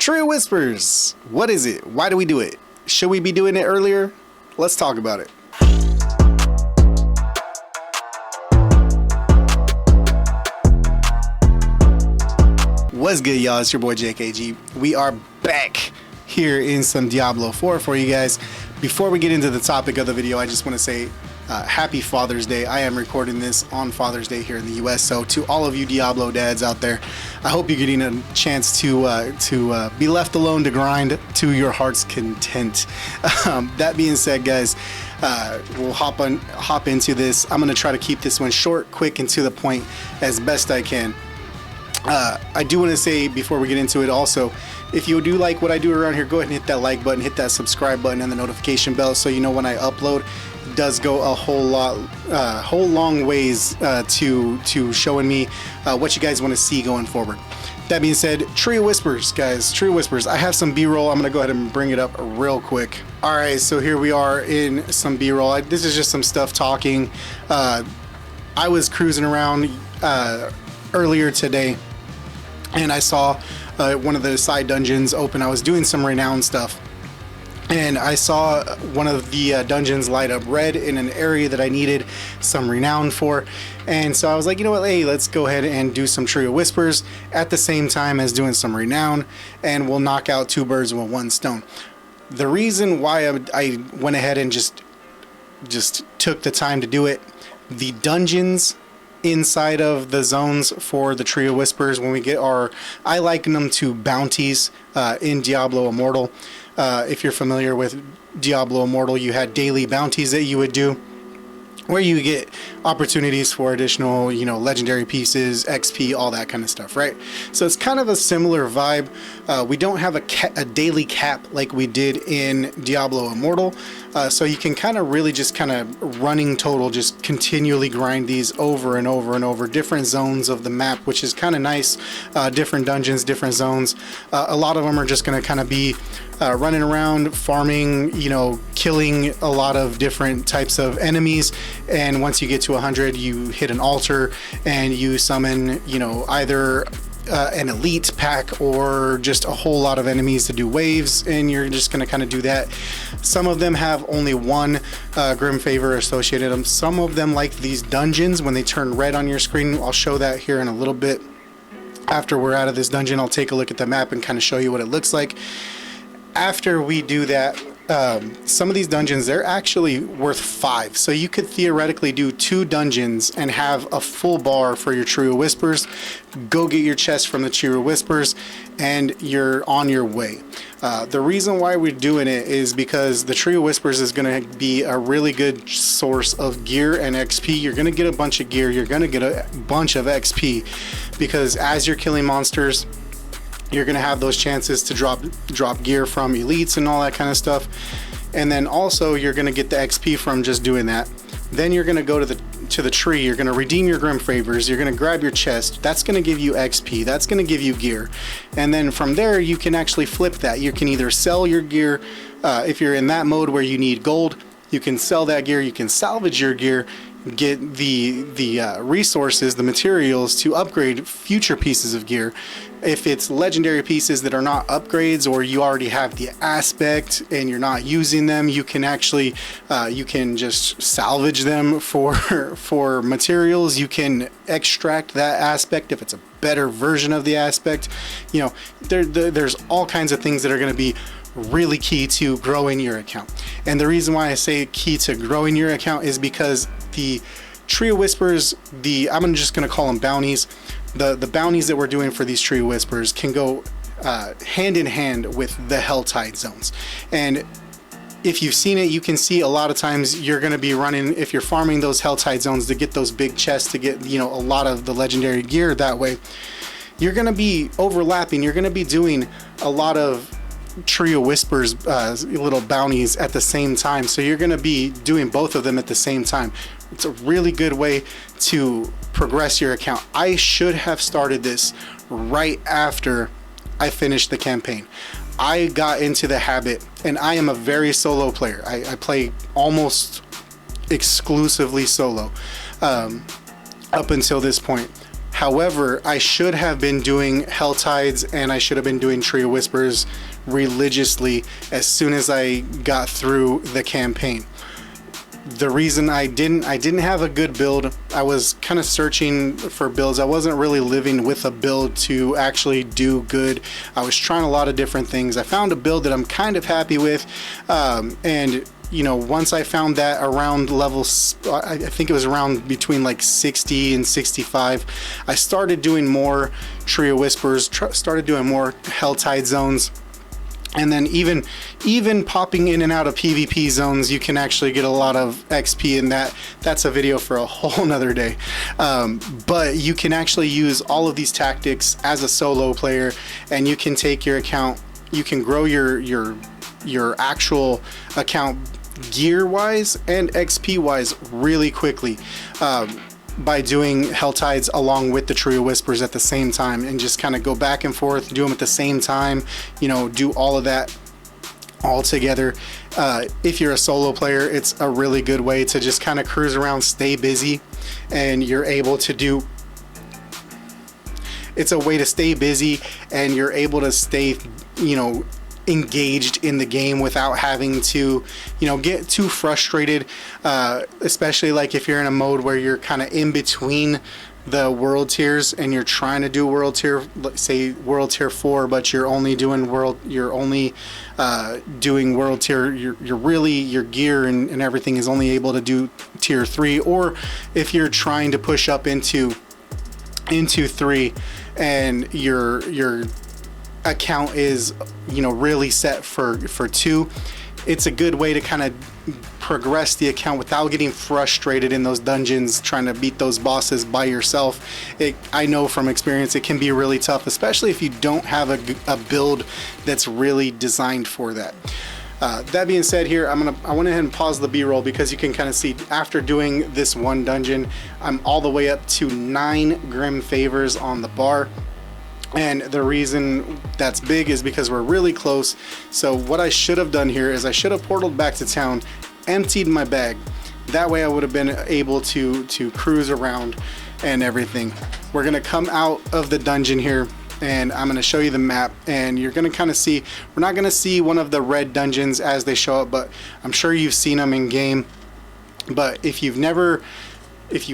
Trio Whispers. What is it? Why do we do it? Should we be doing it earlier? Let's talk about it. What's good, y'all? It's your boy JKG. We are back here in some Diablo 4 for you guys. Before we get into the topic of the video, I just want to say happy Father's Day. I am recording this on Father's Day here in the US, so to all of you Diablo dads out there, I hope you're getting a chance to be left alone to grind to your heart's content. That being said, guys, we'll hop into this. I'm gonna try to keep this one short, quick, and to the point as best I can. I do want to say before we get into it also, if you do like what I do around here, go ahead and hit that like button, hit that subscribe button, and the notification bell so you know when I upload. It does go a whole long ways to showing me what you guys want to see going forward. That being said, Trio Whispers, guys, Trio Whispers. I have some B-roll. I'm gonna go ahead and bring it up real quick. All right, so here we are in some B-roll. This is just some stuff talking. I was cruising around earlier today, and I saw one of the side dungeons open. I was doing some renown stuff, and I saw one of the dungeons light up red in an area that I needed some renown for. And so I was like, you know what, hey, let's go ahead and do some Trio Whispers at the same time as doing some renown, and we'll knock out two birds with one stone. The reason why I went ahead and just took the time to do it, the dungeons inside of the zones for the Trio Whispers, when we get I liken them to bounties in Diablo Immortal. If you're familiar with Diablo Immortal, you had daily bounties that you would do where you get opportunities for additional, legendary pieces, XP, all that kind of stuff, right? So it's kind of a similar vibe. We don't have a daily cap like we did in Diablo Immortal, so you can kind of really just kind of running total, just continually grind these over and over and over, different zones of the map, which is kind of nice. Different dungeons, different zones. A lot of them are just going to kind of be running around, farming, killing a lot of different types of enemies. And once you get to 100, you hit an altar and you summon, either an elite pack or just a whole lot of enemies to do waves, and you're just going to kind of do that. Some of them have only one Grim Favor associated with them. Some of them, like these dungeons, when they turn red on your screen, I'll show that here in a little bit. After we're out of this dungeon, I'll take a look at the map and kind of show you what it looks like. After we do that, some of these dungeons, they're actually worth 5. So you could theoretically do 2 dungeons and have a full bar for your Trio Whispers. Go get your chest from the Trio Whispers and you're on your way. The reason why we're doing it is because the Trio Whispers is going to be a really good source of gear and XP. You're going to get a bunch of gear. You're going to get a bunch of XP because as you're killing monsters, you're going to have those chances to drop gear from elites and all that kind of stuff. And then also you're going to get the XP from just doing that. Then you're going to go to the tree. You're going to redeem your Grim Favors. You're going to grab your chest. That's going to give you XP. That's going to give you gear. And then from there you can actually flip that. You can either sell your gear if you're in that mode where you need gold. You can sell that gear. You can salvage your gear, get the resources, the materials to upgrade future pieces of gear. If it's legendary pieces that are not upgrades, or you already have the aspect and you're not using them, you can actually you can just salvage them for materials. You can extract that aspect if it's a better version of the aspect. There's all kinds of things that are going to be really key to growing your account. And the reason why I say key to growing your account is because the Trio Whispers, I'm just going to call them bounties. The bounties that we're doing for these Trio Whispers can go hand in hand with the Helltide zones. And if you've seen it, you can see a lot of times you're going to be running, if you're farming those Helltide zones to get those big chests, to get a lot of the legendary gear that way, you're going to be overlapping. You're going to be doing a lot of Trio Whispers little bounties at the same time. So you're going to be doing both of them at the same time. It's a really good way to progress your account. I should have started this right after I finished the campaign. I got into the habit, and I am a very solo player. I play almost exclusively solo up until this point. However, I should have been doing Hell Tides and I should have been doing Tree of Whispers religiously as soon as I got through the campaign. The reason I didn't have a good build. I was kind of searching for builds. I wasn't really living with a build to actually do good. I was trying a lot of different things. I found a build that I'm kind of happy with, and you know, once I found that around levels, I think it was around between like 60 and 65, I started doing more Tree of Whispers, started doing more Helltide zones. And then even popping in and out of PvP zones, you can actually get a lot of XP, and that's a video for a whole nother day. But you can actually use all of these tactics as a solo player, and you can take your account, you can grow your actual account gear wise and XP wise really quickly. By doing Helltides along with the Tree of Whispers at the same time, and just kind of go back and forth, do them at the same time, you know, do all of that all together. If you're a solo player, it's a really good way to just kind of cruise around, stay busy, and you're able to do, it's a way to stay busy and you're able to stay, you know, engaged in the game without having to, you know, get too frustrated, especially like if you're in a mode where you're kind of in between the world tiers and you're trying to do world tier, say world tier 4, but you're only doing doing world tier, you're really, your gear and everything is only able to do tier 3. Or if you're trying to push up into 3 and your account is, you know, really set for 2, it's a good way to kind of progress the account without getting frustrated in those dungeons trying to beat those bosses by yourself. I know from experience it can be really tough, especially if you don't have a build that's really designed for that. That being said, here I went ahead and pause the B-roll because you can kind of see after doing this one dungeon, I'm all the way up to 9 Grim Favors on the bar. And the reason that's big is because we're really close. So what I should have done here is I should have portaled back to town, emptied my bag. That way I would have been able to cruise around and everything. We're gonna come out of the dungeon here and I'm gonna show you the map, and you're gonna kind of see, we're not gonna see one of the red dungeons as they show up, but I'm sure you've seen them in game. But if you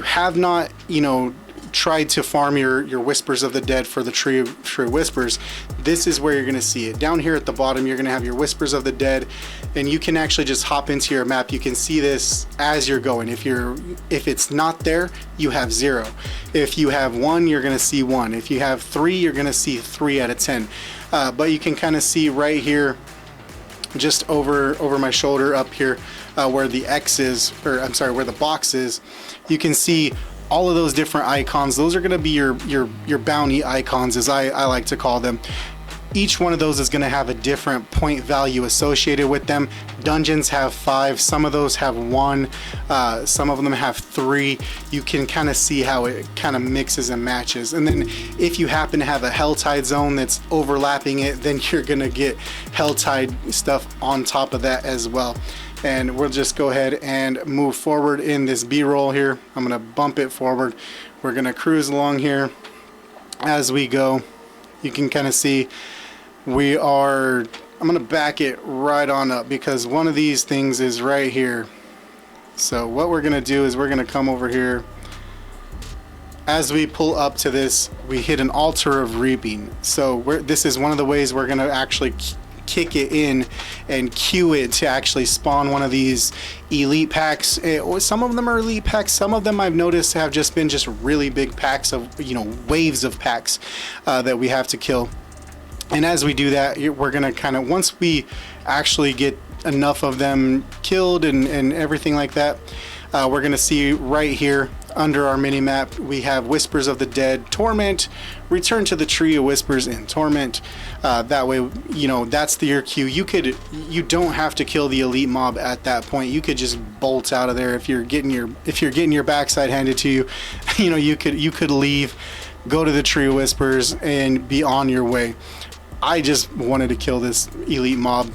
have not, you know, tried to farm your Whispers of the Dead for the Tree of Whispers, this is where you're going to see it. Down here at the bottom, you're going to have your Whispers of the Dead, and you can actually just hop into your map. You can see this as you're going. If it's not there, you have 0. If you have 1, you're going to see 1. If you have 3, you're going to see 3 out of 10. But you can kind of see right here, just over my shoulder up here, where the X is, or I'm sorry, where the box is, you can see all of those different icons. Those are going to be your bounty icons, as I like to call them. Each one of those is going to have a different point value associated with them. Dungeons have 5, some of those have 1, some of them have 3. You can kind of see how it kind of mixes and matches. And then if you happen to have a Helltide zone that's overlapping it, then you're going to get Helltide stuff on top of that as well. And we'll just go ahead and move forward in this B-roll here. I'm gonna bump it forward. We're gonna cruise along here as we go. You can kind of see I'm gonna back it right on up because one of these things is right here. So what we're gonna do is we're gonna come over here. As we pull up to this, we hit an Altar of Reaping. So this is one of the ways we're gonna actually kick it in and queue it to actually spawn one of these elite packs. Some of them are elite packs, some of them I've noticed have just been really big packs of, you know, waves of packs that we have to kill. And as we do that, we're gonna kind of, once we actually get enough of them killed and everything like that, we're gonna see right here under our mini map we have Whispers of the Dead, Torment, Return to the Tree of Whispers, and Torment. That way, you know, that's your queue. You don't have to kill the elite mob at that point. You could just bolt out of there. If you're getting your backside handed to you, you know, you could leave, go to the Tree of Whispers, and be on your way. I just wanted to kill this elite mob.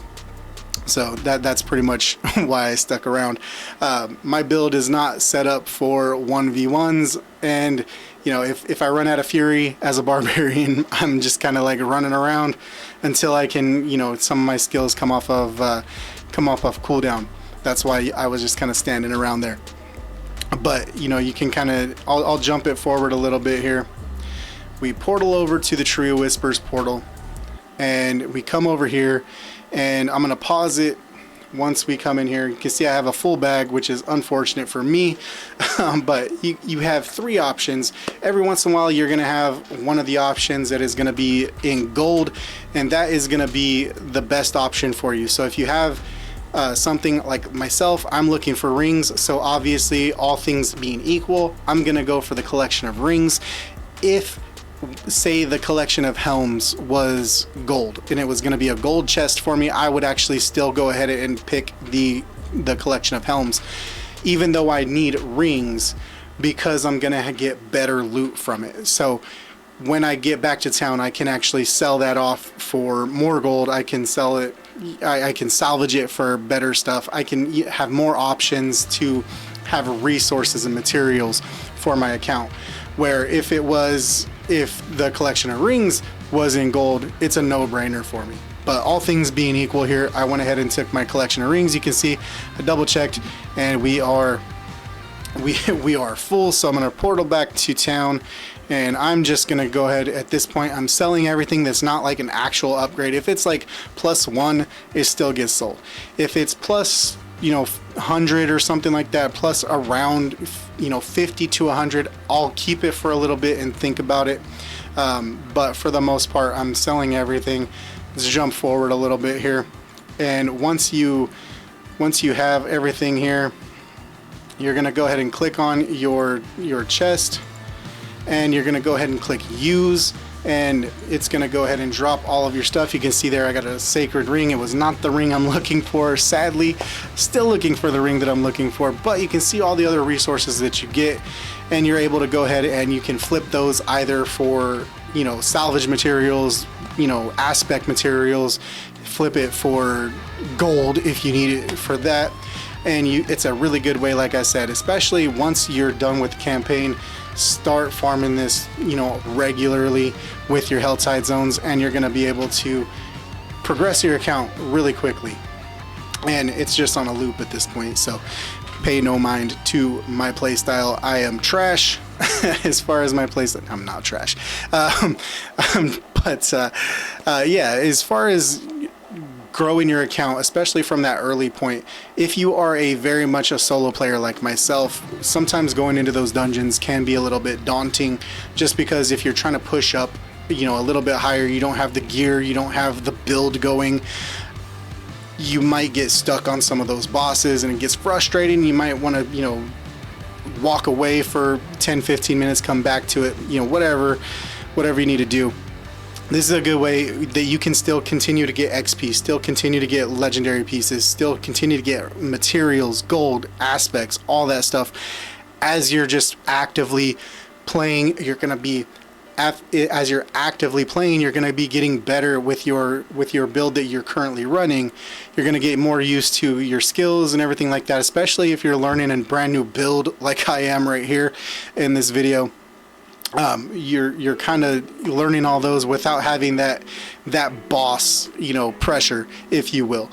So that's pretty much why I stuck around. My build is not set up for 1v1s, and you know, if I run out of fury as a barbarian, I'm just kind of like running around until I can, you know, some of my skills come off of cooldown. That's why I was just kind of standing around there. But you know, you can kind of, I'll jump it forward a little bit here. We portal over to the Tree of Whispers portal, and we come over here, and I'm gonna pause it. Once we come in here, you can see I have a full bag, which is unfortunate for me. But you have 3 options. Every once in a while you're gonna have one of the options that is gonna be in gold, and that is gonna be the best option for you. So if you have something like myself, I'm looking for rings, so obviously, all things being equal, I'm gonna go for the collection of rings. If say the collection of helms was gold and it was going to be a gold chest for me, I would actually still go ahead and pick the collection of helms, even though I need rings, because I'm going to get better loot from it. So when I get back to town, I can actually sell that off for more gold. I can sell it, I can salvage it for better stuff. I can have more options to have resources and materials for my account, where if the collection of rings was in gold, it's a no-brainer for me. But all things being equal here, I went ahead and took my collection of rings. You can see I double checked, and we are full. So I'm gonna portal back to town, and I'm just gonna go ahead. At this point, I'm selling everything that's not like an actual upgrade. If it's like +1, it still gets sold. If it's plus, you know, 100 or something like that, plus around, you know, 50 to 100, I'll keep it for a little bit and think about it. But for the most part, I'm selling everything. Let's jump forward a little bit here, and once you have everything here, you're gonna go ahead and click on your chest, and you're gonna go ahead and click use, and it's gonna go ahead and drop all of your stuff. You can see there I got a sacred ring. It was not the ring I'm looking for, sadly. Still looking for the ring that I'm looking for, but you can see all the other resources that you get, and you're able to go ahead and you can flip those either for, you know, salvage materials, you know, aspect materials, flip it for gold if you need it for that. And it's a really good way, like I said, especially once you're done with the campaign, start farming this, you know, regularly with your Helltide zones, and you're going to be able to progress your account really quickly. And it's just on a loop at this point, so pay no mind to my playstyle. I am trash as far as my playstyle. I'm not trash, but yeah, as far as growing your account, especially from that early point, if you are very much a solo player like myself, sometimes going into those dungeons can be a little bit daunting, just because if you're trying to push up, you know, a little bit higher, you don't have the gear, you don't have the build going, you might get stuck on some of those bosses and it gets frustrating. You might want to, you know, walk away for 10-15 minutes, come back to it, you know, whatever you need to do. This is a good way that you can still continue to get XP, still continue to get legendary pieces, still continue to get materials, gold, aspects, all that stuff. As you're just actively playing, you're going to be, as you're actively playing, you're going to be getting better with your build that you're currently running. You're going to get more used to your skills and everything like that, especially if you're learning a brand new build like I am right here in this video. You're kind of learning all those without having that boss, you know, pressure, if you will.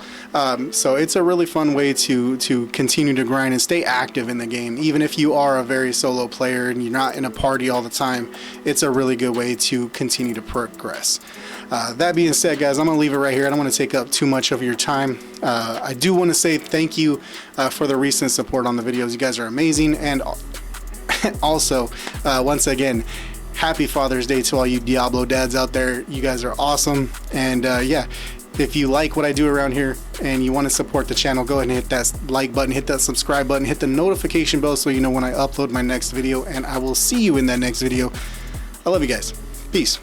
So it's a really fun way to continue to grind and stay active in the game. Even if you are a very solo player and you're not in a party all the time, it's a really good way to continue to progress. That being said, guys, I'm gonna leave it right here. I don't want to take up too much of your time. I do want to say thank you for the recent support on the videos. You guys are amazing. And also, once again, happy Father's Day to all you Diablo dads out there. You guys are awesome. And yeah, if you like what I do around here and you want to support the channel, go ahead and hit that like button, hit that subscribe button, hit the notification bell so you know when I upload my next video, and I will see you in that next video. I love you guys. Peace.